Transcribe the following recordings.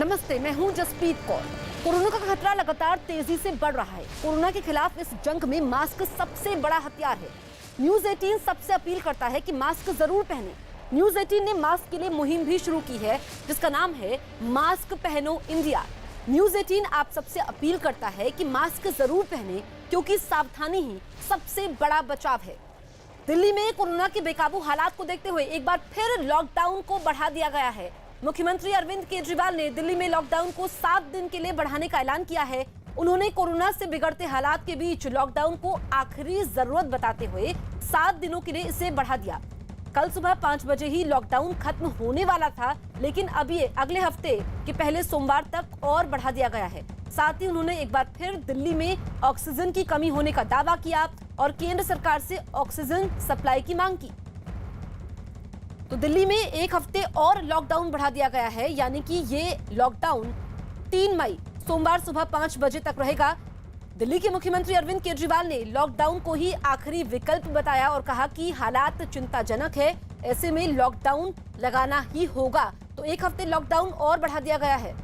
नमस्ते, मैं हूं जसप्रीत कौर। कोरोना का खतरा लगातार तेजी से बढ़ रहा है। कोरोना के खिलाफ इस जंग में मास्क सबसे बड़ा हथियार है। न्यूज 18 सबसे अपील करता है कि मास्क जरूर पहने। न्यूज 18 ने मास्क के लिए मुहिम भी शुरू की है, जिसका नाम है मास्क पहनो इंडिया। न्यूज 18 आप सबसे अपील करता है कि मास्क जरूर पहने, क्योंकि सावधानी ही सबसे बड़ा बचाव है। दिल्ली में कोरोना के बेकाबू हालात को देखते हुए एक बार फिर लॉकडाउन को बढ़ा दिया गया है। मुख्यमंत्री अरविंद केजरीवाल ने दिल्ली में लॉकडाउन को 7 दिन के लिए बढ़ाने का ऐलान किया है। उन्होंने कोरोना से बिगड़ते हालात के बीच लॉकडाउन को आखिरी जरूरत बताते हुए 7 दिनों के लिए इसे बढ़ा दिया। कल सुबह 5 बजे ही लॉकडाउन खत्म होने वाला था, लेकिन अब ये अगले हफ्ते के पहले सोमवार तक और बढ़ा दिया गया है। साथ ही उन्होंने एक बार फिर दिल्ली में ऑक्सीजन की कमी होने का दावा किया और केंद्र सरकार से ऑक्सीजन सप्लाई की मांग की। तो दिल्ली में एक हफ्ते और लॉकडाउन बढ़ा दिया गया है, यानी कि ये लॉकडाउन 3 मई सोमवार सुबह 5 बजे तक रहेगा। दिल्ली के मुख्यमंत्री अरविंद केजरीवाल ने लॉकडाउन को ही आखिरी विकल्प बताया और कहा कि हालात चिंताजनक है, ऐसे में लॉकडाउन लगाना ही होगा। तो एक हफ्ते लॉकडाउन और बढ़ा दिया गया है।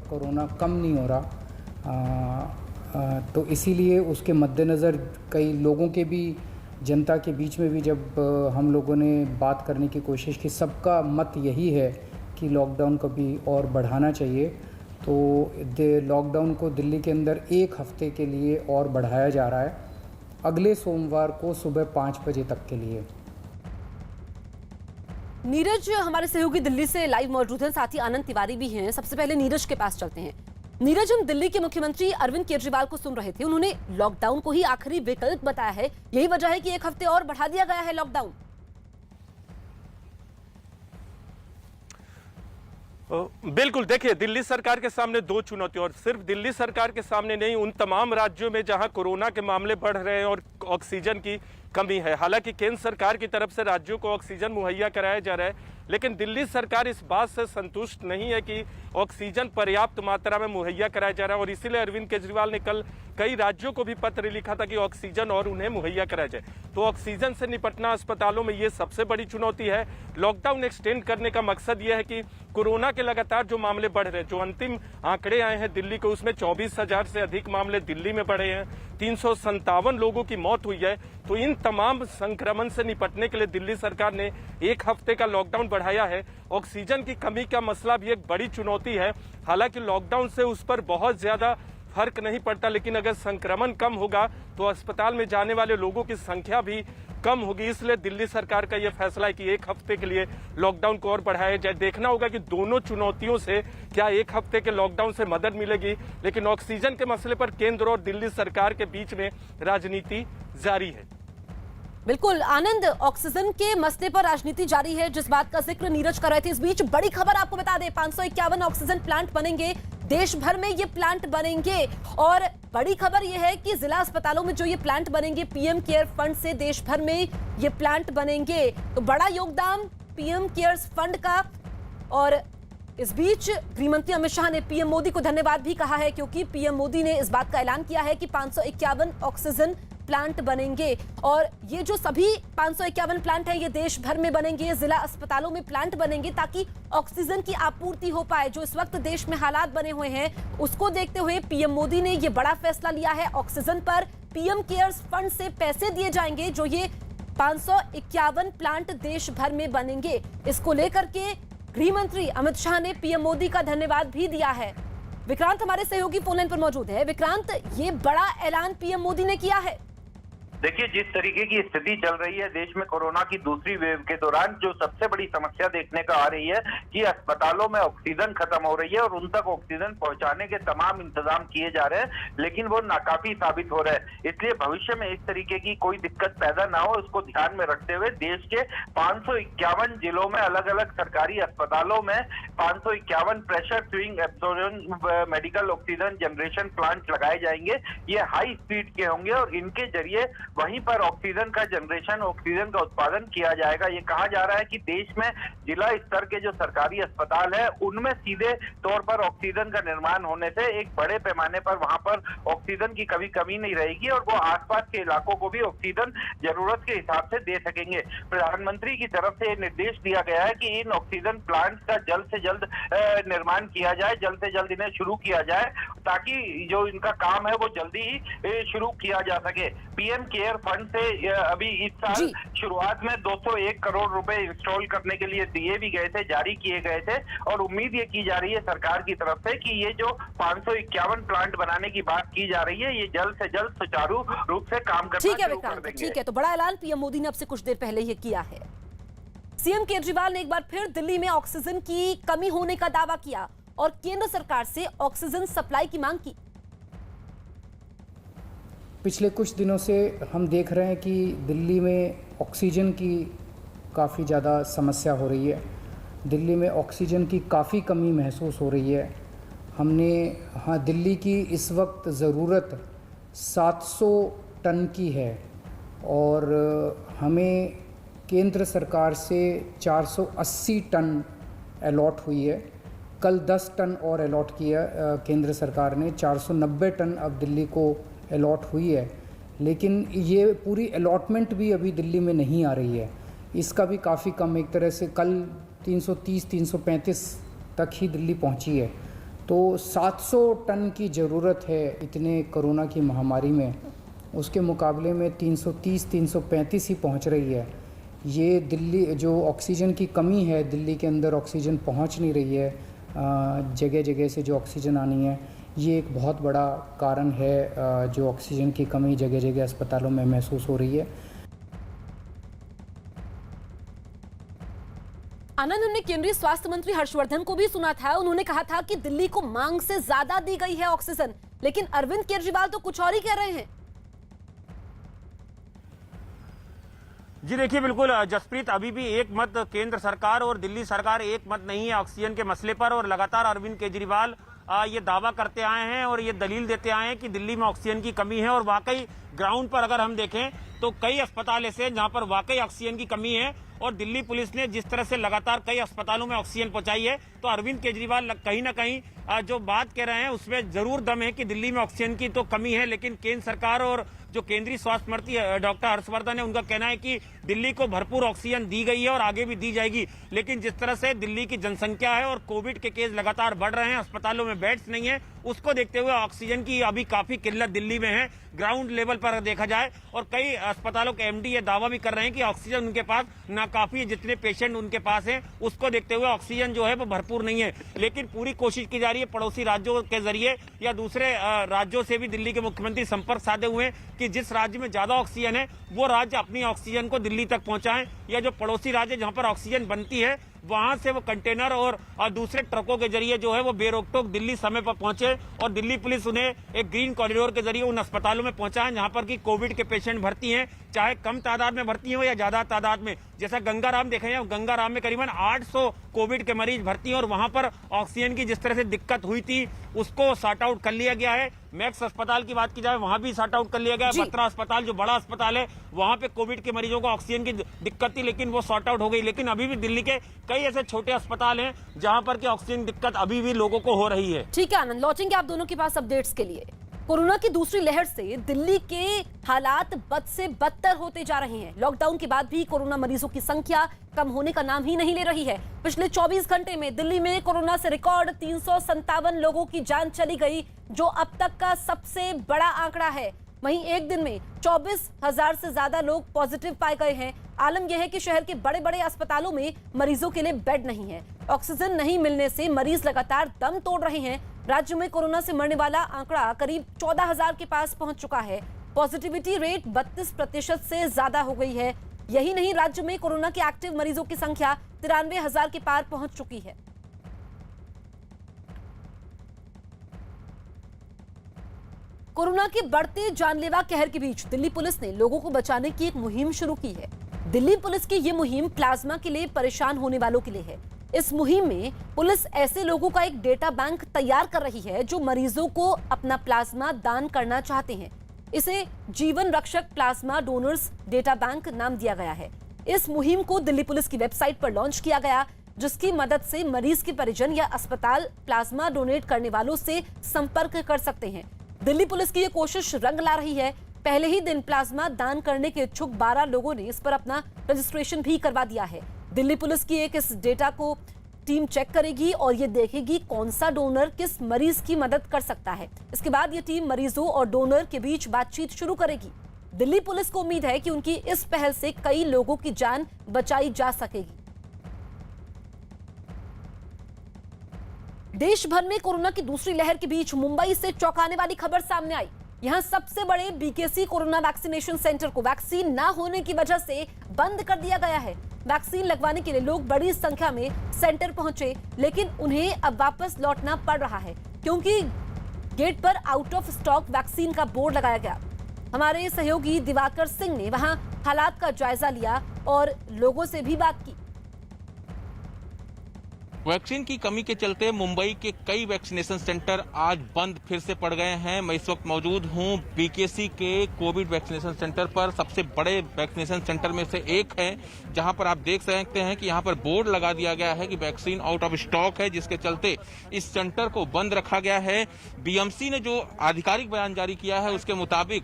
कोरोना कम नहीं हो रहा, तो इसीलिए उसके मद्देनज़र कई लोगों के भी, जनता के बीच में भी जब हम लोगों ने बात करने की कोशिश की, सबका मत यही है कि लॉकडाउन को भी और बढ़ाना चाहिए। तो लॉकडाउन को दिल्ली के अंदर एक हफ्ते के लिए और बढ़ाया जा रहा है, अगले सोमवार को सुबह 5 बजे तक के लिए। नीरज हमारे सहयोगी दिल्ली से लाइव मौजूद हैं, साथ ही आनंद तिवारी भी हैं। सबसे पहले नीरज के पास चलते हैं। नीरज, हम दिल्ली के मुख्यमंत्री अरविंद केजरीवाल को सुन रहे थे। उन्होंने लॉकडाउन को ही आखिरी विकल्प बताया है। यही वजह है कि एक हफ्ते और बढ़ा दिया गया है लॉकडाउन। बिल्कुल, देखिए, दिल्ली सरकार के सामने 2 चुनौती, और सिर्फ दिल्ली सरकार के सामने नहीं, उन तमाम राज्यों में जहां कोरोना के मामले बढ़ रहे हैं और ऑक्सीजन की कमी है। हालांकि केंद्र सरकार की तरफ से राज्यों को ऑक्सीजन मुहैया कराया जा रहा है, लेकिन दिल्ली सरकार इस बात से संतुष्ट नहीं है कि ऑक्सीजन पर्याप्त मात्रा में मुहैया कराया जा रहा है। और इसीलिए अरविंद केजरीवाल ने कल कई राज्यों को भी पत्र लिखा था कि ऑक्सीजन और उन्हें मुहैया कराया जाए। तो ऑक्सीजन से निपटना अस्पतालों में ये सबसे बड़ी चुनौती है। लॉकडाउन एक्सटेंड करने का मकसद ये है कि कोरोना के लगातार जो मामले बढ़ रहे हैं, जो अंतिम आंकड़े आए हैं दिल्ली को, उसमें 24,000 से अधिक मामले दिल्ली में बढ़े हैं, 357 लोगों की मौत हुई है। तो इन तमाम संक्रमण से निपटने के लिए दिल्ली सरकार ने एक हफ्ते का लॉकडाउन बढ़ाया है। ऑक्सीजन की कमी का मसला भी एक बड़ी चुनौती है। हालांकि लॉकडाउन से उस पर बहुत ज्यादा फर्क नहीं पड़ता, लेकिन अगर संक्रमण कम होगा तो अस्पताल में जाने वाले लोगों की संख्या भी कम होगी। इसलिए दिल्ली सरकार का यह फैसला है कि एक हफ्ते के लिए लॉकडाउन को और बढ़ाया जाए। देखना होगा कि दोनों चुनौतियों से क्या एक हफ्ते के लॉकडाउन से मदद मिलेगी, लेकिन ऑक्सीजन के मसले पर केंद्र और दिल्ली सरकार के बीच में राजनीति जारी है। बिल्कुल आनंद, ऑक्सीजन के मसले पर राजनीति जारी है, जिस बात का जिक्र नीरज कर रहे थे। इस बीच बड़ी खबर आपको बता दें, 551 ऑक्सीजन प्लांट बनेंगे, देश भर में ये प्लांट बनेंगे। और बड़ी खबर ये है कि जिला अस्पतालों में जो ये प्लांट बनेंगे, पीएम केयर फंड से देश भर में ये प्लांट बनेंगे। तो बड़ा योगदान पीएम केयर्स फंड का। और इस बीच गृहमंत्री अमित शाह ने पीएम मोदी को धन्यवाद भी कहा है, क्योंकि पीएम मोदी ने इस बात का ऐलान किया है कि 551 ऑक्सीजन प्लांट बनेंगे। और ये जो सभी 551 प्लांट हैं, ये देश भर में बनेंगे, ये जिला अस्पतालों में प्लांट बनेंगे, ताकि ऑक्सीजन की आपूर्ति हो पाए। जो इस वक्त देश में हालात बने हुए हैं, उसको देखते हुए पीएम मोदी ने ये बड़ा फैसला लिया है। ऑक्सीजन पर पीएम केयर्स फंड से पैसे दिए जाएंगे, जो ये 551 प्लांट देश भर में बनेंगे। इसको लेकर के गृह मंत्री अमित शाह ने पीएम मोदी का धन्यवाद भी दिया है। विक्रांत हमारे सहयोगी फोन लाइन पर मौजूद है। विक्रांत, ये बड़ा ऐलान पीएम मोदी ने किया है। देखिए, जिस तरीके की स्थिति चल रही है देश में कोरोना की दूसरी वेव के दौरान, जो सबसे बड़ी समस्या देखने को आ रही है कि अस्पतालों में ऑक्सीजन खत्म हो रही है और उन तक ऑक्सीजन पहुंचाने के तमाम इंतजाम किए जा रहे हैं, लेकिन वो नाकाफी साबित हो रहे हैं। इसलिए भविष्य में इस तरीके की कोई दिक्कत पैदा ना हो, इसको ध्यान में रखते हुए देश के 551 जिलों में अलग अलग सरकारी अस्पतालों में 551 pressure swing absorption medical oxygen generation plant लगाए जाएंगे। ये हाई स्पीड के होंगे और इनके जरिए वहीं पर ऑक्सीजन का जनरेशन, ऑक्सीजन का उत्पादन किया जाएगा। ये कहा जा रहा है कि देश में जिला स्तर के जो सरकारी अस्पताल है उनमें सीधे तौर पर ऑक्सीजन का निर्माण होने से एक बड़े पैमाने पर वहां पर ऑक्सीजन की कमी नहीं रहेगी और वो आसपास के इलाकों को भी ऑक्सीजन जरूरत के हिसाब से दे सकेंगे। प्रधानमंत्री की तरफ से निर्देश दिया गया है कि इन ऑक्सीजन प्लांट्स का जल्द से जल्द निर्माण किया जाए, जल्द से जल्द इन्हें शुरू किया जाए ताकि जो इनका काम है वो जल्दी ही शुरू किया जा सके। पीएम केयर फंड से अभी इस साल शुरुआत में 201 करोड़ रुपए इंस्टॉल करने के लिए दिए भी गए थे, जारी किए गए थे और उम्मीद ये की जा रही है सरकार की तरफ से कि ये जो 551 प्लांट बनाने की बात की जा रही है ये जल्द से जल्द सुचारू रूप से काम करना शुरू कर देंगे। ठीक है, तो बड़ा ऐलान पीएम मोदी ने अब से कुछ देर पहले ही किया है। सीएम केजरीवाल ने एक बार फिर दिल्ली में ऑक्सीजन की कमी होने का दावा किया और केंद्र सरकार से ऑक्सीजन सप्लाई की मांग की। पिछले कुछ दिनों से हम देख रहे हैं कि दिल्ली में ऑक्सीजन की काफ़ी ज़्यादा समस्या हो रही है। दिल्ली में ऑक्सीजन की काफ़ी कमी महसूस हो रही है। दिल्ली की इस वक्त ज़रूरत 700 टन की है और हमें केंद्र सरकार से 480 टन अलॉट हुई है। कल 10 टन और अलॉट किया केंद्र सरकार ने, 490 टन अब दिल्ली को अलॉट हुई है। लेकिन ये पूरी अलॉटमेंट भी अभी दिल्ली में नहीं आ रही है, इसका भी काफ़ी कम, एक तरह से कल 330-335 तक ही दिल्ली पहुंची है। तो 700 टन की ज़रूरत है इतने कोरोना की महामारी में, उसके मुकाबले में 330-335 ही पहुंच रही है। ये दिल्ली जो ऑक्सीजन की कमी है, दिल्ली के अंदर ऑक्सीजन पहुंच नहीं रही है, जगह जगह से जो ऑक्सीजन आनी है, ये एक बहुत बड़ा कारण है जो ऑक्सीजन की कमी जगह जगह अस्पतालों में महसूस हो रही है। आनंद, हमने केंद्रीय स्वास्थ्य मंत्री हर्षवर्धन को भी सुना था। उन्होंने कहा था कि दिल्ली को मांग से ज्यादा दी गई है ऑक्सीजन, लेकिन अरविंद केजरीवाल तो कुछ और ही कह रहे हैं। जी देखिए, बिल्कुल जसप्रीत, अभी भी एक मत केंद्र सरकार और दिल्ली सरकार एक मत नहीं है ऑक्सीजन के मसले पर। और लगातार अरविंद केजरीवाल ये दावा करते आए हैं और ये दलील देते आए हैं कि दिल्ली में ऑक्सीजन की कमी है। और वाकई ग्राउंड पर अगर हम देखें तो कई अस्पताल ऐसे जहां पर वाकई ऑक्सीजन की कमी है और दिल्ली पुलिस ने जिस तरह से लगातार कई अस्पतालों में ऑक्सीजन पहुंचाई है, तो अरविंद केजरीवाल कहीं ना कहीं जो बात कह रहे हैं उसमें जरूर दम है कि दिल्ली में ऑक्सीजन की तो कमी है। लेकिन केंद्र सरकार और जो केंद्रीय स्वास्थ्य मंत्री डॉक्टर हर्षवर्धन है, उनका कहना है कि दिल्ली को भरपूर ऑक्सीजन दी गई है और आगे भी दी जाएगी। लेकिन जिस तरह से दिल्ली की जनसंख्या है और कोविड के केस लगातार बढ़ रहे हैं, अस्पतालों में बेड्स नहीं है, उसको देखते हुए ऑक्सीजन की अभी काफी किल्लत दिल्ली में है ग्राउंड लेवल पर देखा जाए। और कई अस्पतालों के एमडी ये दावा भी कर रहे हैं कि ऑक्सीजन उनके पास ना काफी है, जितने पेशेंट उनके पास हैं उसको देखते हुए ऑक्सीजन जो है वो भरपूर नहीं है। लेकिन पूरी कोशिश की जा रही है पड़ोसी राज्यों के जरिए या दूसरे राज्यों से भी दिल्ली के मुख्यमंत्री संपर्क साधे हुए हैं कि जिस राज्य में ज्यादा ऑक्सीजन है वो राज्य अपनी ऑक्सीजन को दिल्ली तक पहुंचाएं, या जो पड़ोसी राज्य जहां पर ऑक्सीजन बनती है वहां से वो कंटेनर और दूसरे ट्रकों के जरिए जो है वो बेरोक-टोक दिल्ली समय पर पहुंचे और दिल्ली पुलिस उन्हें एक ग्रीन कॉरिडोर के जरिए उन अस्पतालों में पहुंचाए जहां पर कि कोविड के पेशेंट भर्ती हैं, चाहे कम तादाद में भर्ती हो या ज्यादा तादाद में। जैसा गंगाराम देखे हैं, गंगाराम में करीबन 800 कोविड के मरीज भर्ती हैं और वहां पर ऑक्सीजन की जिस तरह से दिक्कत हुई थी उसको सॉर्ट आउट कर लिया गया है। मैक्स अस्पताल की बात की जाए वहां भी सॉर्ट आउट कर लिया गया है। बत्रा अस्पताल जो बड़ा अस्पताल है वहां पे कोविड के मरीजों को ऑक्सीजन की दिक्कत थी, लेकिन वो सॉर्ट आउट हो गई। लेकिन अभी भी दिल्ली के कई ऐसे छोटे अस्पताल हैं जहां पर की ऑक्सीजन दिक्कत अभी भी लोगों को हो रही है। ठीक है आनंद, लौटेंगे आप दोनों के पास अपडेट्स के लिए। कोरोना की दूसरी लहर से दिल्ली के हालात बद से बदतर होते जा रहे हैं। लॉकडाउन के बाद भी कोरोना मरीजों की संख्या कम होने का नाम ही नहीं ले रही है। पिछले 24 घंटे में दिल्ली में कोरोना से रिकॉर्ड 357 लोगों की जान चली गई, जो अब तक का सबसे बड़ा आंकड़ा है। वहीं एक दिन में 24,000 से ज्यादा लोग पॉजिटिव पाए गए हैं। आलम यह है कि शहर के बड़े बड़े अस्पतालों में मरीजों के लिए बेड नहीं है। ऑक्सीजन नहीं मिलने से मरीज लगातार दम तोड़ रहे हैं। राज्य में कोरोना से मरने वाला आंकड़ा करीब 14,000 के पास पहुंच चुका है। पॉजिटिविटी रेट 32% से ज्यादा हो गई है। यही नहीं, राज्य में कोरोना के एक्टिव मरीजों की संख्या 93,000 के पार पहुंच चुकी है। कोरोना के बढ़ते जानलेवा कहर के बीच दिल्ली पुलिस ने लोगों को बचाने की एक मुहिम शुरू की है। दिल्ली पुलिस की ये मुहिम प्लाज्मा के लिए परेशान होने वालों के लिए है। इस मुहिम में पुलिस ऐसे लोगों का एक डेटा बैंक तैयार कर रही है जो मरीजों को अपना प्लाज्मा दान करना चाहते हैं। इसे जीवन रक्षक प्लाज्मा डोनर्स डेटा बैंक नाम दिया गया है। इस मुहिम को दिल्ली पुलिस की वेबसाइट पर लॉन्च किया गया, जिसकी मदद से मरीज के परिजन या अस्पताल प्लाज्मा डोनेट करने वालों से संपर्क कर सकते हैं। दिल्ली पुलिस की यह कोशिश रंग ला रही है। पहले ही दिन प्लाज्मा दान करने के इच्छुक 12 लोगों ने इस पर अपना रजिस्ट्रेशन भी करवा दिया है। दिल्ली पुलिस की इस डेटा को टीम चेक करेगी और ये देखेगी कौन सा डोनर किस मरीज की मदद कर सकता है। इसके बाद ये टीम मरीजों और डोनर के बीच बातचीत शुरू करेगी। दिल्ली पुलिस को उम्मीद है कि उनकी इस पहल से कई लोगों की जान बचाई जा सकेगी। देश भर में कोरोना की दूसरी लहर के बीच मुंबई से चौंकाने वाली खबर सामने आई। यहां सबसे बड़े बीकेसी कोरोना वैक्सीनेशन सेंटर को वैक्सीन ना होने की वजह से बंद कर दिया गया है। वैक्सीन लगवाने के लिए लोग बड़ी संख्या में सेंटर पहुंचे, लेकिन उन्हें अब वापस लौटना पड़ रहा है क्योंकि गेट पर आउट ऑफ स्टॉक वैक्सीन का बोर्ड लगाया गया। हमारे सहयोगी दिवाकर सिंह ने वहां हालात का जायजा लिया और लोगों से भी बात की। वैक्सीन की कमी के चलते मुंबई के कई वैक्सीनेशन सेंटर आज बंद फिर से पड़ गए हैं। मैं इस वक्त मौजूद हूं बीकेसी के कोविड वैक्सीनेशन सेंटर पर। सबसे बड़े वैक्सीनेशन सेंटर में से एक है, जहां पर आप देख सकते हैं कि यहां पर बोर्ड लगा दिया गया है कि वैक्सीन आउट ऑफ स्टॉक है, जिसके चलते इस सेंटर को बंद रखा गया है। बीएमसी ने जो आधिकारिक बयान जारी किया है उसके मुताबिक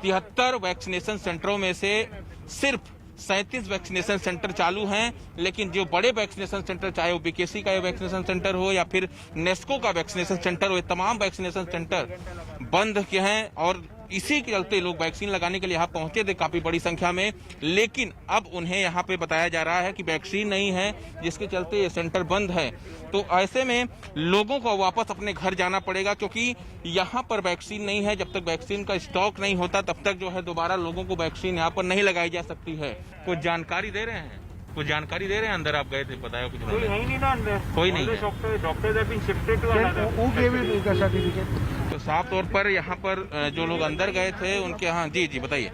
73 वैक्सीनेशन सेंटरों में से सिर्फ 37 वैक्सीनेशन सेंटर चालू हैं, लेकिन जो बड़े वैक्सीनेशन सेंटर, चाहे वो बीकेसी का वैक्सीनेशन सेंटर हो या फिर नेस्को का वैक्सीनेशन सेंटर हो, ये तमाम वैक्सीनेशन सेंटर बंद के हैं। और इसी के चलते लोग वैक्सीन लगाने के लिए यहाँ पहुंचे थे काफी बड़ी संख्या में, लेकिन अब उन्हें यहाँ पे बताया जा रहा है कि वैक्सीन नहीं है, जिसके चलते ये सेंटर बंद है। तो ऐसे में लोगों को वापस अपने घर जाना पड़ेगा, क्योंकि यहाँ पर वैक्सीन नहीं है। जब तक वैक्सीन का स्टॉक नहीं होता तब तक जो है दोबारा लोगों को वैक्सीन यहाँ पर नहीं लगाई जा सकती है। कुछ जानकारी दे रहे हैं, कुछ जानकारी दे रहे हैं। अंदर आप गए थे, बताया कुछ कोई है ही नहीं ना अंदर, कोई नहीं है। Doctors have been shifted to another certificate. तो साफ तौर पर यहाँ पर जो लोग अंदर गए थे उनके, हाँ जी जी बताइए।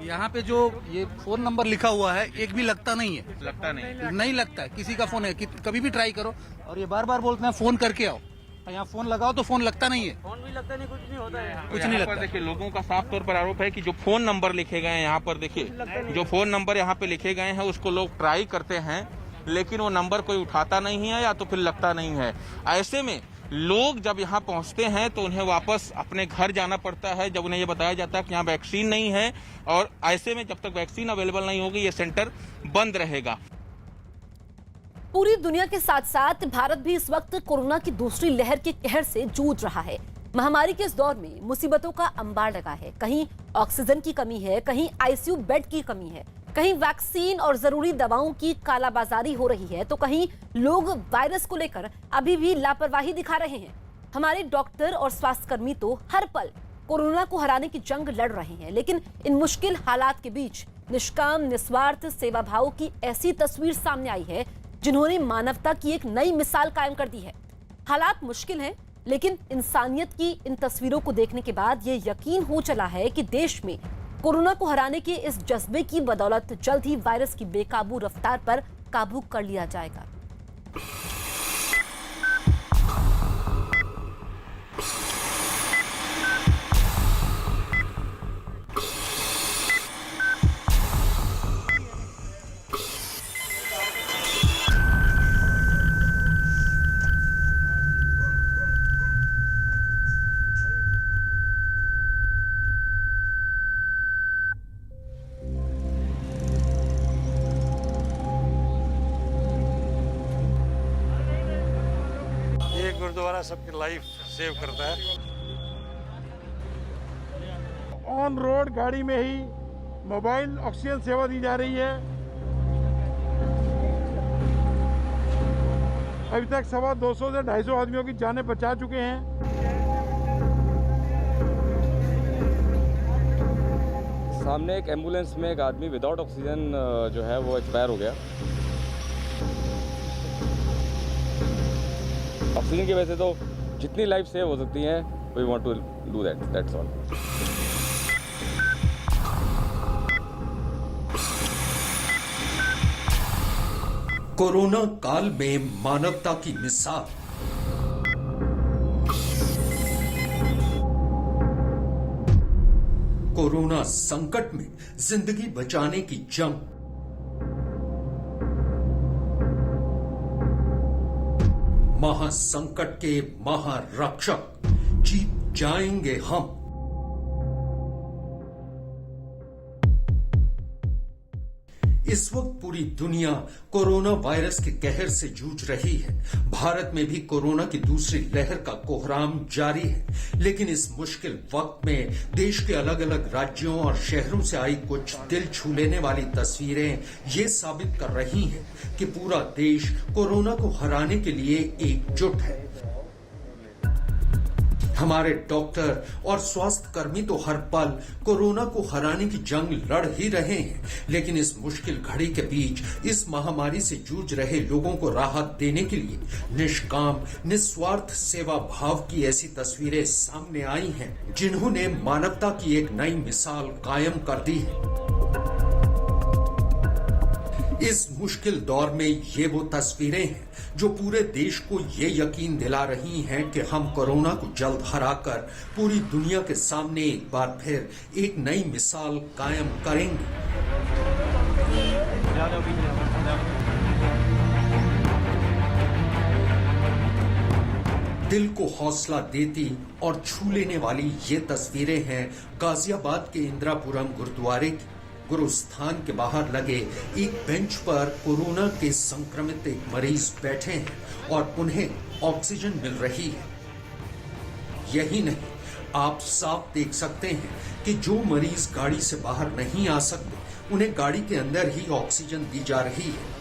यहाँ पे जो ये फोन नंबर लिखा हुआ है एक भी लगता नहीं है। लगता नहीं लगता है, किसी का फोन है कभी भी ट्राई करो, और ये बार बार बोलते हैं फोन करके आओ। यहाँ फोन लगाओ तो फोन लगता नहीं है। फोन भी लगता नहीं, कुछ नहीं होता है, कुछ नहीं लगता। देखिए लोगों का साफ तौर पर आरोप है कि जो फोन नंबर लिखे गए हैं यहाँ पर, देखिए जो फोन नंबर यहाँ पे लिखे गए हैं उसको लोग ट्राई करते हैं, लेकिन वो नंबर कोई उठाता नहीं है या तो फिर लगता नहीं है। ऐसे में लोग जब यहाँ पहुँचते हैं तो उन्हें वापस अपने घर जाना पड़ता है, जब उन्हें ये बताया जाता है कि यहाँ वैक्सीन नहीं है। और ऐसे में जब तक वैक्सीन अवेलेबल नहीं होगी ये सेंटर बंद रहेगा। पूरी दुनिया के साथ साथ भारत भी इस वक्त कोरोना की दूसरी लहर के कहर से जूझ रहा है। महामारी के इस दौर में मुसीबतों का अंबार लगा है। कहीं ऑक्सीजन की कमी है, कहीं आईसीयू बेड की कमी है, कहीं वैक्सीन और जरूरी दवाओं की कालाबाजारी हो रही है, तो कहीं लोग वायरस को लेकर अभी भी लापरवाही दिखा रहे हैं। हमारे डॉक्टर और स्वास्थ्यकर्मी तो हर पल कोरोना को हराने की जंग लड़ रहे हैं, लेकिन इन मुश्किल हालात के बीच निष्काम निस्वार्थ सेवा भाव की ऐसी तस्वीर सामने आई है जिन्होंने मानवता की एक नई मिसाल कायम कर दी है। हालात मुश्किल हैं, लेकिन इंसानियत की इन तस्वीरों को देखने के बाद ये यकीन हो चला है कि देश में कोरोना को हराने के इस जज्बे की बदौलत जल्द ही वायरस की बेकाबू रफ्तार पर काबू कर लिया जाएगा। गुरुद्वारा सबकी लाइफ सेव करता है। ऑन रोड गाड़ी में ही मोबाइल ऑक्सीजन सेवा दी जा रही है। अभी तक 250 से 250 आदमियों की जानें बचा चुके हैं। सामने एक एम्बुलेंस में एक आदमी विदाउट ऑक्सीजन जो है वो एक्सपायर हो गया। ऑक्सीजन की वजह से तो जितनी लाइफ सेव हो सकती हैं, we want to do that, that's all. Corona काल में मानवता की मिसाल। कोरोना संकट में जिंदगी बचाने की जंग। महासंकट के महारक्षक जीत जाएंगे हम। इस वक्त पूरी दुनिया कोरोना वायरस के कहर से जूझ रही है। भारत में भी कोरोना की दूसरी लहर का कोहराम जारी है, लेकिन इस मुश्किल वक्त में देश के अलग अलग राज्यों और शहरों से आई कुछ दिल छू लेने वाली तस्वीरें ये साबित कर रही हैं कि पूरा देश कोरोना को हराने के लिए एकजुट है। हमारे डॉक्टर और स्वास्थ्य कर्मी तो हर पल कोरोना को हराने की जंग लड़ ही रहे हैं, लेकिन इस मुश्किल घड़ी के बीच इस महामारी से जूझ रहे लोगों को राहत देने के लिए निष्काम निस्वार्थ सेवा भाव की ऐसी तस्वीरें सामने आई हैं, जिन्होंने मानवता की एक नई मिसाल कायम कर दी है। इस मुश्किल दौर में ये वो तस्वीरें हैं जो पूरे देश को ये यकीन दिला रही हैं कि हम कोरोना को जल्द हराकर पूरी दुनिया के सामने एक बार फिर एक नई मिसाल कायम करेंगे। दिल को हौसला देती और छू लेने वाली ये तस्वीरें हैं गाजियाबाद के इंदिरापुरम गुरुद्वारे की। गुरुस्थान के बाहर लगे एक बेंच पर कोरोना के संक्रमित एक मरीज बैठे हैं और उन्हें ऑक्सीजन मिल रही है। यही नहीं, आप साफ देख सकते हैं कि जो मरीज गाड़ी से बाहर नहीं आ सकते, उन्हें गाड़ी के अंदर ही ऑक्सीजन दी जा रही है।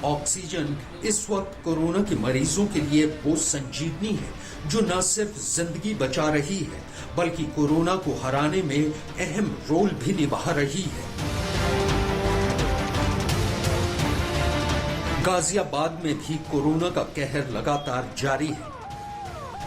ऑक्सीजन इस वक्त कोरोना के मरीजों के लिए वो संजीवनी है जो न सिर्फ जिंदगी बचा रही है, बल्कि कोरोना को हराने में अहम रोल भी निभा रही है। गाजियाबाद में भी कोरोना का कहर लगातार जारी है।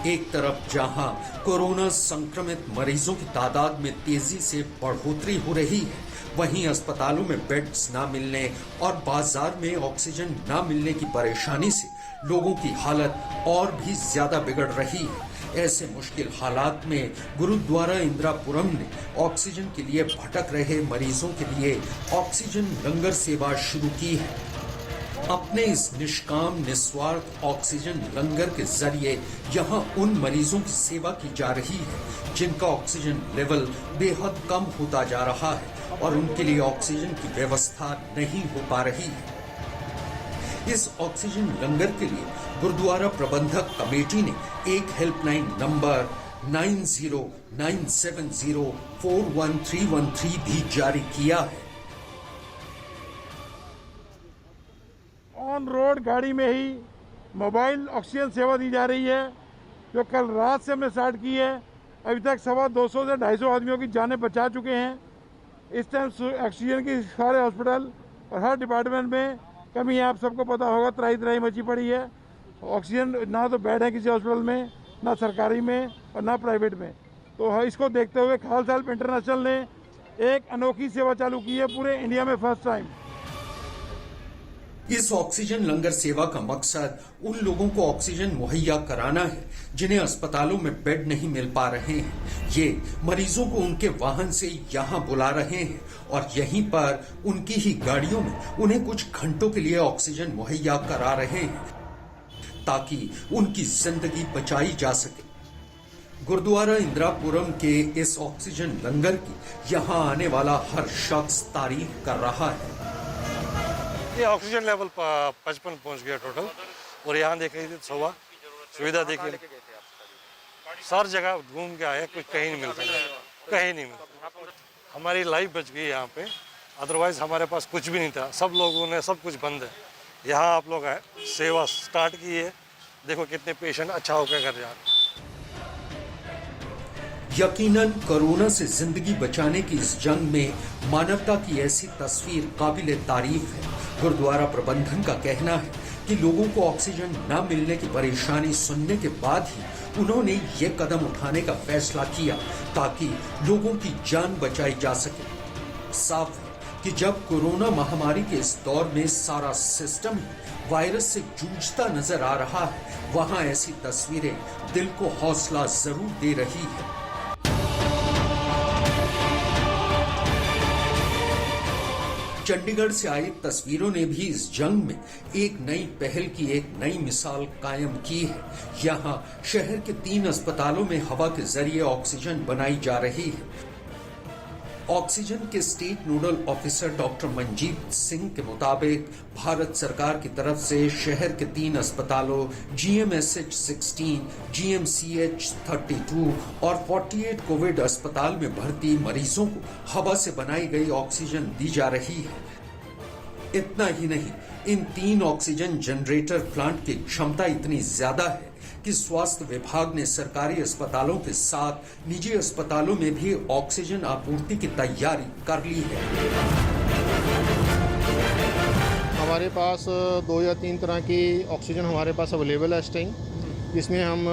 एक तरफ जहां कोरोना संक्रमित मरीजों की तादाद में तेजी से बढ़ोतरी हो रही है, वहीं अस्पतालों में बेड्स न मिलने और बाजार में ऑक्सीजन न मिलने की परेशानी से लोगों की हालत और भी ज्यादा बिगड़ रही है। ऐसे मुश्किल हालात में गुरुद्वारा इंदिरापुरम ने ऑक्सीजन के लिए भटक रहे मरीजों के लिए ऑक्सीजन लंगर सेवा शुरू की है। अपने इस निष्काम निस्वार्थ ऑक्सीजन लंगर के जरिए यहां उन मरीजों की सेवा की जा रही है जिनका ऑक्सीजन लेवल बेहद कम होता जा रहा है और उनके लिए ऑक्सीजन की व्यवस्था नहीं हो पा रही है। इस ऑक्सीजन लंगर के लिए गुरुद्वारा प्रबंधक कमेटी ने एक हेल्पलाइन नंबर 9097041313 भी जारी किया है। ऑन रोड गाड़ी में ही मोबाइल ऑक्सीजन सेवा दी जा रही है, जो कल रात से हमने स्टार्ट की है। अभी तक 250 से 250 आदमियों की जानें बचा चुके हैं। इस टाइम ऑक्सीजन की सारे हॉस्पिटल और हर डिपार्टमेंट में कमी है। आप सबको पता होगा, त्राही मची पड़ी है। ऑक्सीजन ना तो बेड है किसी हॉस्पिटल में, ना सरकारी में और ना प्राइवेट में। तो इसको देखते हुए खालसा हेल्प इंटरनेशनल ने एक अनोखी सेवा चालू की है, पूरे इंडिया में फर्स्ट टाइम। इस ऑक्सीजन लंगर सेवा का मकसद उन लोगों को ऑक्सीजन मुहैया कराना है जिन्हें अस्पतालों में बेड नहीं मिल पा रहे हैं। ये मरीजों को उनके वाहन से यहां बुला रहे हैं और यहीं पर उनकी ही गाड़ियों में उन्हें कुछ घंटों के लिए ऑक्सीजन मुहैया करा रहे हैं ताकि उनकी जिंदगी बचाई जा सके। गुरुद्वारा इंदिरापुरम के इस ऑक्सीजन लंगर की यहां आने वाला हर शख्स तारीफ कर रहा है। ये ऑक्सीजन लेवल 55 पहुंच गया टोटल, और यहाँ देख रही थी सुविधा देखी, सारी जगह घूम के आए, कुछ कहीं नहीं मिलता, कहीं नहीं मिलता। हमारी लाइफ बच गई यहाँ पे, अदरवाइज हमारे पास कुछ भी नहीं था। सब लोगों ने सब कुछ बंद है। यहाँ आप लोग आए, सेवा स्टार्ट की है, देखो कितने पेशेंट अच्छा होकर घर जा रहे। यकीनन कोरोना से जिंदगी बचाने की इस जंग में मानवता की ऐसी तस्वीर काबिले तारीफ है। गुरुद्वारा प्रबंधन का कहना है कि लोगों को ऑक्सीजन न मिलने की परेशानी सुनने के बाद ही उन्होंने ये कदम उठाने का फैसला किया ताकि लोगों की जान बचाई जा सके। साफ है कि जब कोरोना महामारी के इस दौर में सारा सिस्टम वायरस से जूझता नजर आ रहा है, वहां ऐसी तस्वीरें दिल को हौसला जरूर दे रही है। चंडीगढ़ से आई तस्वीरों ने भी इस जंग में एक नई पहल की एक नई मिसाल कायम की है। यहाँ शहर के 3 अस्पतालों में हवा के जरिए ऑक्सीजन बनाई जा रही है। ऑक्सीजन के state nodal officer doctor Manjeet Singh के मुताबिक भारत सरकार की तरफ से शहर के 3 अस्पतालों GMSH 16, GMCH 32 और 48 कोविड अस्पताल में भर्ती मरीजों को हवा से बनाई गई ऑक्सीजन दी जा रही है। इतना ही नहीं, इन 3 ऑक्सीजन जनरेटर प्लांट की क्षमता इतनी ज्यादा है कि स्वास्थ्य विभाग ने सरकारी अस्पतालों के साथ निजी अस्पतालों में भी ऑक्सीजन आपूर्ति की तैयारी कर ली है। हमारे पास 2 या 3 तरह की ऑक्सीजन हमारे पास अवेलेबल है इस टाइम, जिसमें हम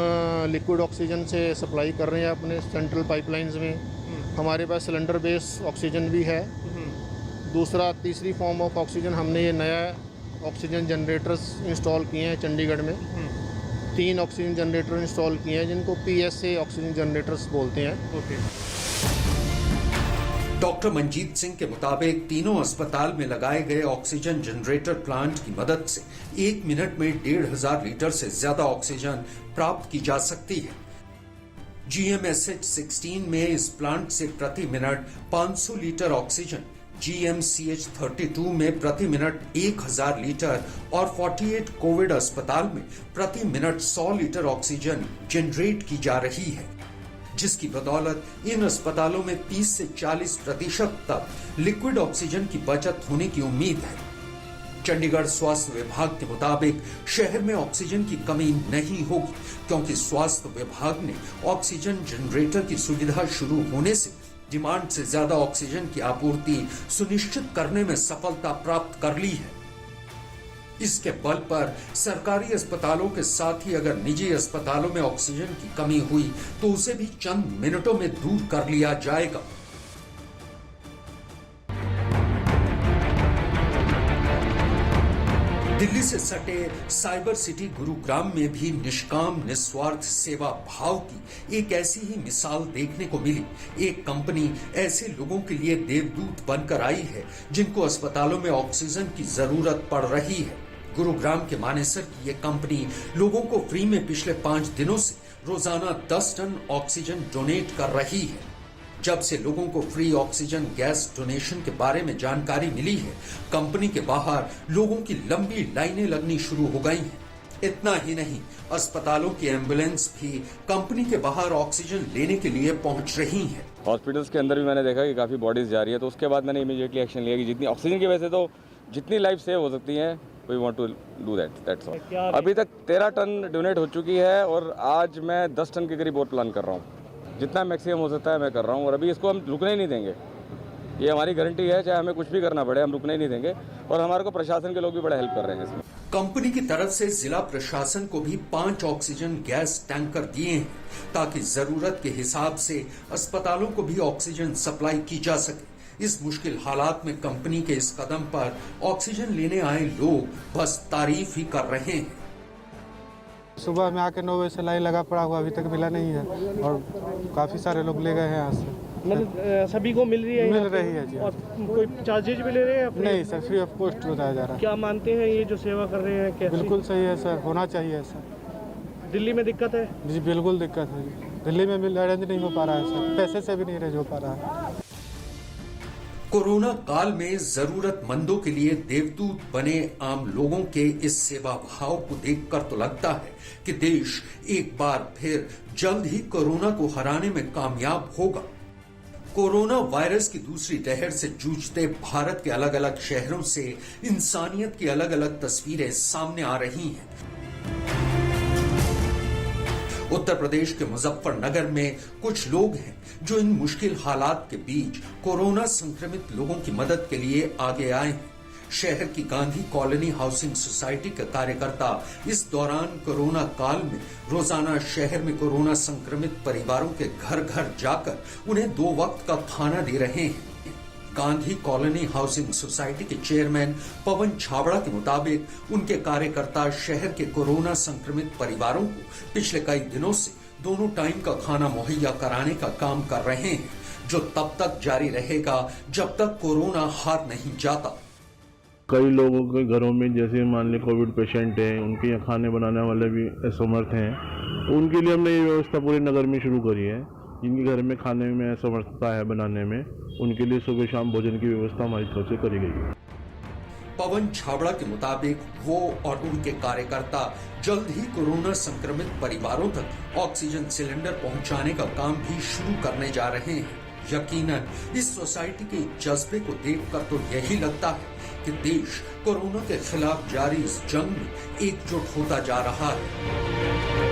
लिक्विड ऑक्सीजन से सप्लाई कर रहे हैं अपने सेंट्रल पाइपलाइंस में। हमारे पास सिलेंडर बेस ऑक्सीजन भी है। तीसरी फॉर्म ऑफ ऑक्सीजन हमने ये नया ऑक्सीजन जनरेटर्स इंस्टॉल किए हैं चंडीगढ़ में। 3 ऑक्सीजन जनरेटर इंस्टॉल किए हैं जिनको PSA ऑक्सीजन जनरेटर्स बोलते हैं। डॉक्टर मंजीत सिंह के मुताबिक तीनों अस्पताल में लगाए गए ऑक्सीजन जनरेटर प्लांट की मदद से 1 मिनट में 1,500 लीटर से ज्यादा ऑक्सीजन प्राप्त की जा सकती है। GMSH 16 में इस प्लांट से प्रति मिनट 500 लीटर ऑक्सीजन, GMCH 32 में प्रति मिनट 1,000 लीटर और 48 कोविड अस्पताल में प्रति मिनट 100 लीटर ऑक्सीजन जनरेट की जा रही है, जिसकी बदौलत इन अस्पतालों में 30 से 40% तक लिक्विड ऑक्सीजन की बचत होने की उम्मीद है। चंडीगढ़ स्वास्थ्य विभाग के मुताबिक शहर में ऑक्सीजन की कमी नहीं होगी, क्योंकि स्वास्थ्य विभाग ने ऑक्सीजन जनरेटर की सुविधा शुरू होने से डिमांड से ज्यादा ऑक्सीजन की आपूर्ति सुनिश्चित करने में सफलता प्राप्त कर ली है। इसके बल पर सरकारी अस्पतालों के साथ ही अगर निजी अस्पतालों में ऑक्सीजन की कमी हुई तो उसे भी चंद मिनटों में दूर कर लिया जाएगा। दिल्ली से सटे साइबर सिटी गुरुग्राम में भी निष्काम निस्वार्थ सेवा भाव की एक ऐसी ही मिसाल देखने को मिली। एक कंपनी ऐसे लोगों के लिए देवदूत बनकर आई है जिनको अस्पतालों में ऑक्सीजन की जरूरत पड़ रही है। गुरुग्राम के मानेसर की ये कंपनी लोगों को फ्री में पिछले 5 दिनों से रोजाना 10 टन ऑक्सीजन डोनेट कर रही है। जब से लोगों को फ्री ऑक्सीजन गैस डोनेशन के बारे में जानकारी मिली है, कंपनी के बाहर लोगों की लंबी लाइनें लगनी शुरू हो गई हैं। इतना ही नहीं, अस्पतालों की एम्बुलेंस भी कंपनी के बाहर ऑक्सीजन लेने के लिए पहुंच रही हैं। हॉस्पिटल्स के अंदर भी मैंने देखा कि काफ़ी बॉडीज जा रही है, तो उसके बाद मैंने इमीडिएटली एक्शन लिया कि जितनी ऑक्सीजन की वजह से तो जितनी लाइफ सेव हो सकती है, we want to do that's all. अभी तक 13 टन डोनेट हो चुकी है और आज मैं 10 टन के करीब और प्लान कर रहा हूँ। जितना मैक्सिमम हो सकता है मैं कर रहा हूँ और अभी इसको हम रुकने ही नहीं देंगे। ये हमारी गारंटी है, चाहे हमें कुछ भी करना पड़े, हम रुकने ही नहीं देंगे। और हमारे को प्रशासन के लोग भी बड़ा हेल्प कर रहे हैं इसमें। कंपनी की तरफ से जिला प्रशासन को भी 5 ऑक्सीजन गैस टैंकर दिए हैं ताकि जरूरत के हिसाब से अस्पतालों को भी ऑक्सीजन सप्लाई की जा सके। इस मुश्किल हालात में कंपनी के इस कदम पर ऑक्सीजन लेने आए लोग बस तारीफ ही कर रहे हैं। सुबह में आके 9 बजे से लाइन लगा पड़ा हुआ, अभी तक मिला नहीं है और काफ़ी सारे लोग ले गए हैं यहाँ से। मतलब सभी को मिल रही है? मिल रही है जी। और कोई चार्जेज भी ले रहे हैं? नहीं सर, फ्री ऑफ कॉस्ट बताया जा रहा है। क्या मानते हैं ये जो सेवा कर रहे हैं कैसी? बिल्कुल सही है सर, होना चाहिए ऐसा। दिल्ली में दिक्कत है? जी बिल्कुल दिक्कत है। दिल्ली में अरेंज नहीं हो पा रहा है सर, पैसे से भी नहीं अरेंज हो पा रहा है। कोरोना काल में जरूरतमंदों के लिए देवदूत बने आम लोगों के इस सेवा भाव को देखकर तो लगता है कि देश एक बार फिर जल्द ही कोरोना को हराने में कामयाब होगा। कोरोना वायरस की दूसरी लहर से जूझते भारत के अलग अलग शहरों से इंसानियत की अलग अलग तस्वीरें सामने आ रही हैं। उत्तर प्रदेश के मुजफ्फरनगर में कुछ लोग हैं जो इन मुश्किल हालात के बीच कोरोना संक्रमित लोगों की मदद के लिए आगे आए हैं। शहर की गांधी कॉलोनी हाउसिंग सोसाइटी के कार्यकर्ता इस दौरान कोरोना काल में रोजाना शहर में कोरोना संक्रमित परिवारों के घर घर जाकर उन्हें 2 वक्त का खाना दे रहे हैं। गांधी कॉलोनी हाउसिंग सोसाइटी के चेयरमैन पवन छाबड़ा के मुताबिक उनके कार्यकर्ता शहर के कोरोना संक्रमित परिवारों को पिछले कई दिनों से दोनों टाइम का खाना मुहैया कराने का काम कर रहे हैं। जो तब तक जारी रहेगा जब तक कोरोना हार नहीं जाता। कई लोगों के घरों में जैसे मान लें कोविड पेशेंट हैं, उनके यहाँ खाने बनाने वाले भी असमर्थ हैं, तो उनके लिए हमने ये व्यवस्था पूरे नगर में शुरू करी है। जिनके घर में खाने में असमर्थता है बनाने में, उनके लिए सुबह शाम भोजन की व्यवस्था हमारी तरफ से करी गई है। पवन छाबड़ा के मुताबिक वो और उनके कार्यकर्ता जल्द ही कोरोना संक्रमित परिवारों तक ऑक्सीजन सिलेंडर पहुंचाने का काम भी शुरू करने जा रहे हैं। यकीनन इस सोसाइटी के जज्बे को देखकर तो यही लगता है कि देश कोरोना के खिलाफ जारी इस जंग में एकजुट होता जा रहा है।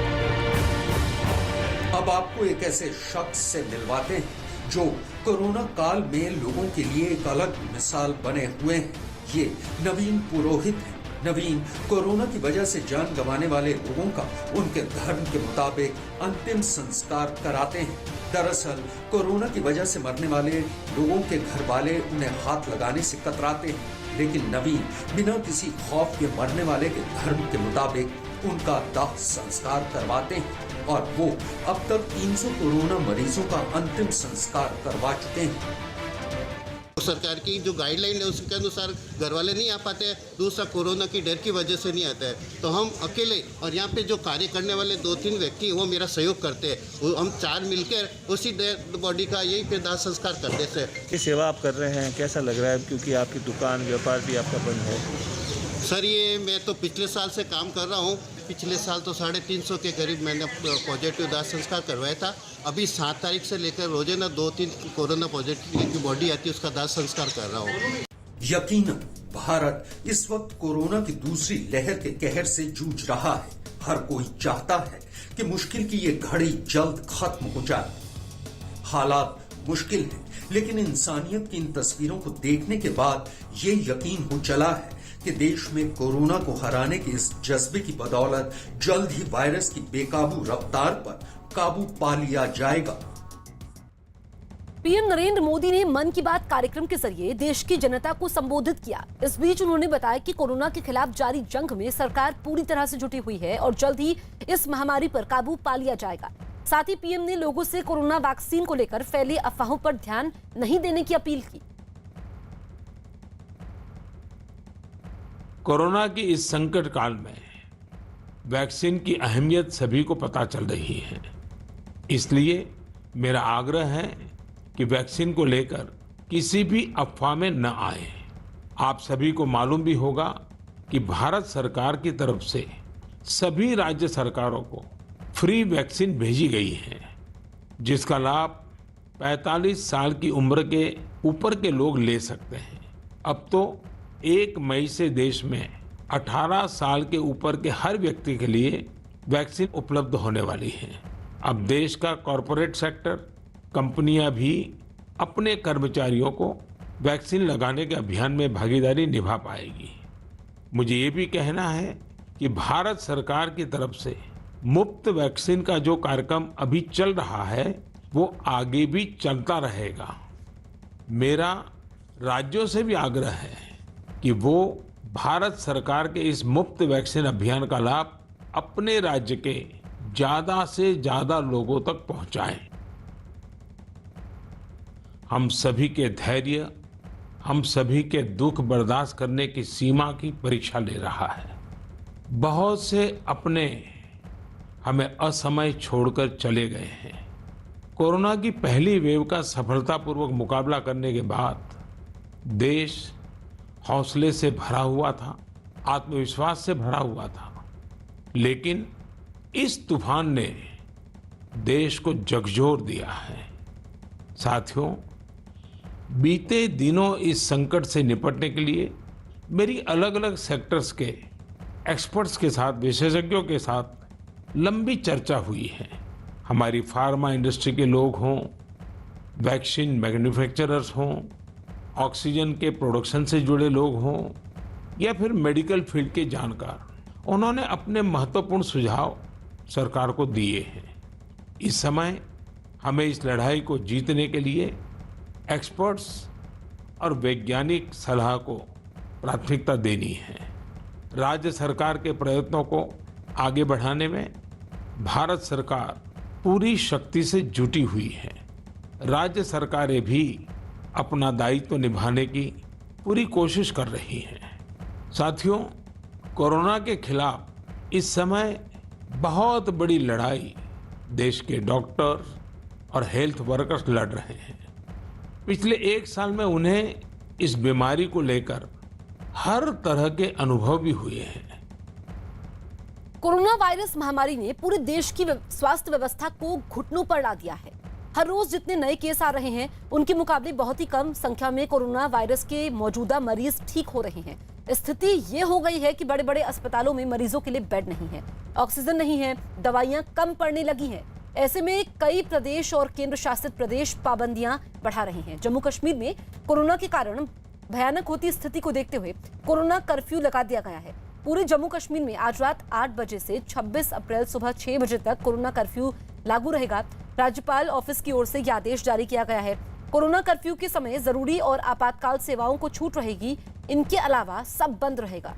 अब आपको एक ऐसे शख्स से मिलवाते हैं जो कोरोना काल में लोगों के लिए एक अलग मिसाल बने हुए हैं। ये नवीन पुरोहित हैं। नवीन कोरोना की वजह से जान गंवाने वाले लोगों का उनके धर्म के मुताबिक अंतिम संस्कार कराते हैं। दरअसल कोरोना की वजह से मरने वाले लोगों के घर वाले उन्हें हाथ लगाने से कतराते हैं, लेकिन नवीन बिना किसी खौफ के मरने वाले के धर्म के मुताबिक उनका दाह संस्कार करवाते हैं और वो अब तक 300 कोरोना मरीजों का अंतिम संस्कार करवा चुके हैं। सरकार की जो गाइडलाइन है उसके अनुसार घर वाले नहीं आ पाते हैं, दूसरा कोरोना की डर की वजह से नहीं आता है, तो हम अकेले और यहाँ पे जो कार्य करने वाले 2-3 व्यक्ति वो मेरा सहयोग करते हैं। हम 4 मिलकर उसी बॉडी का यही पे दाह संस्कार करते थे। ये सेवा आप कर रहे हैं, कैसा लग रहा है, क्योंकि आपकी दुकान व्यापार भी आपका बंद है? सर ये मैं तो पिछले साल से काम कर रहा हूँ। पिछले साल तो 350 के करीब मैंने पॉजिटिव दाह संस्कार करवाया था। अभी 7 तारीख से लेकर रोजाना 2-3 कोरोना पॉजिटिव की बॉडी आती है, उसका दाह संस्कार कर रहा हूँ। यकीनन भारत इस वक्त कोरोना की दूसरी लहर के कहर से जूझ रहा है। हर कोई चाहता है कि मुश्किल की ये घड़ी जल्द खत्म हो जाए। हालात मुश्किल है, लेकिन इंसानियत की इन तस्वीरों को देखने के बाद ये यकीन हो चला है कि देश में कोरोना को हराने के इस जज्बे की बदौलत जल्द ही वायरस की बेकाबू रफ्तार पर काबू पा लिया जाएगा। पीएम नरेंद्र मोदी ने मन की बात कार्यक्रम के जरिए देश की जनता को संबोधित किया। इस बीच उन्होंने बताया कि कोरोना के खिलाफ जारी जंग में सरकार पूरी तरह से जुटी हुई है और जल्द ही इस महामारी पर काबू पा लिया जाएगा। साथ ही पीएम ने लोगों से कोरोना वैक्सीन को लेकर फैले अफवाहों पर ध्यान नहीं देने की अपील की। कोरोना की इस संकट काल में वैक्सीन की अहमियत सभी को पता चल रही है। इसलिए मेरा आग्रह है कि वैक्सीन को लेकर किसी भी अफवाह में न आए। आप सभी को मालूम भी होगा कि भारत सरकार की तरफ से सभी राज्य सरकारों को फ्री वैक्सीन भेजी गई है, जिसका लाभ 45 साल की उम्र के ऊपर के लोग ले सकते हैं। अब तो 1 मई से देश में 18 साल के ऊपर के हर व्यक्ति के लिए वैक्सीन उपलब्ध होने वाली है। अब देश का कॉरपोरेट सेक्टर, कंपनियां भी अपने कर्मचारियों को वैक्सीन लगाने के अभियान में भागीदारी निभा पाएगी। मुझे ये भी कहना है कि भारत सरकार की तरफ से मुफ्त वैक्सीन का जो कार्यक्रम अभी चल रहा है वो आगे भी चलता रहेगा। मेरा राज्यों से भी आग्रह है कि वो भारत सरकार के इस मुफ्त वैक्सीन अभियान का लाभ अपने राज्य के ज्यादा से ज्यादा लोगों तक पहुंचाएं। हम सभी के धैर्य, हम सभी के दुख बर्दाश्त करने की सीमा की परीक्षा ले रहा है। बहुत से अपने हमें असमय छोड़कर चले गए हैं। कोरोना की पहली वेव का सफलतापूर्वक मुकाबला करने के बाद देश हौसले से भरा हुआ था, आत्मविश्वास से भरा हुआ था, लेकिन इस तूफान ने देश को झकझोर दिया है। साथियों, बीते दिनों इस संकट से निपटने के लिए मेरी अलग अलग सेक्टर्स के एक्सपर्ट्स के साथ, विशेषज्ञों के साथ लंबी चर्चा हुई है। हमारी फार्मा इंडस्ट्री के लोग हों, वैक्सीन मैन्युफैक्चरर्स हों, ऑक्सीजन के प्रोडक्शन से जुड़े लोग हों या फिर मेडिकल फील्ड के जानकार, उन्होंने अपने महत्वपूर्ण सुझाव सरकार को दिए हैं। इस समय हमें इस लड़ाई को जीतने के लिए एक्सपर्ट्स और वैज्ञानिक सलाह को प्राथमिकता देनी है। राज्य सरकार के प्रयत्नों को आगे बढ़ाने में भारत सरकार पूरी शक्ति से जुटी हुई है। राज्य सरकारें भी अपना दायित्व निभाने की पूरी कोशिश कर रही हैं। साथियों, कोरोना के खिलाफ इस समय बहुत बड़ी लड़ाई देश के डॉक्टर और हेल्थ वर्कर्स लड़ रहे हैं। पिछले 1 साल में उन्हें इस बीमारी को लेकर हर तरह के अनुभव भी हुए हैं। कोरोना वायरस महामारी ने पूरे देश की स्वास्थ्य व्यवस्था को घुटनों पर ला दिया है। हर रोज जितने नए केस आ रहे हैं, उनके मुकाबले बहुत ही कम संख्या में कोरोना वायरस के मौजूदा मरीज ठीक हो रहे हैं। स्थिति ये हो गई है कि बड़े बड़े अस्पतालों में मरीजों के लिए बेड नहीं है, ऑक्सीजन नहीं है, दवाइयां कम पड़ने लगी हैं। ऐसे में कई प्रदेश और केंद्र शासित प्रदेश पाबंदियां बढ़ा रहे हैं। जम्मू कश्मीर में कोरोना के कारण भयानक होती स्थिति को देखते हुए कोरोना कर्फ्यू लगा दिया गया है। पूरे जम्मू कश्मीर में आज रात 8 बजे से 26 अप्रैल सुबह 6 बजे तक कोरोना कर्फ्यू लागू रहेगा। राज्यपाल ऑफिस की ओर से यह आदेश जारी किया गया है। कोरोना कर्फ्यू के समय जरूरी और आपातकाल सेवाओं को छूट रहेगी, इनके अलावा सब बंद रहेगा।